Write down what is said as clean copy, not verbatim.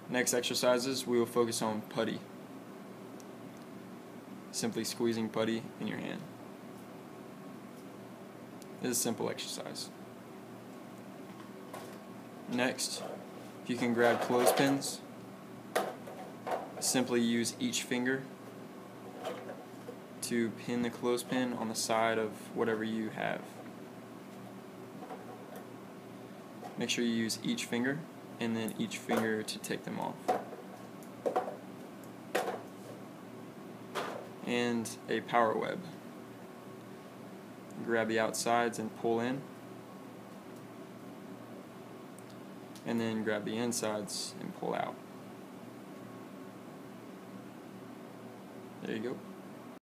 Next exercises, we will focus on putty. Simply squeezing putty in your hand. This is a simple exercise. Next, if you can grab clothespins, simply use each finger to pin the clothespin on the side of whatever you have. Make sure you use each finger and then each finger to take them off. And a power web. Grab the outsides and pull in, and then grab the insides and pull out. There you go.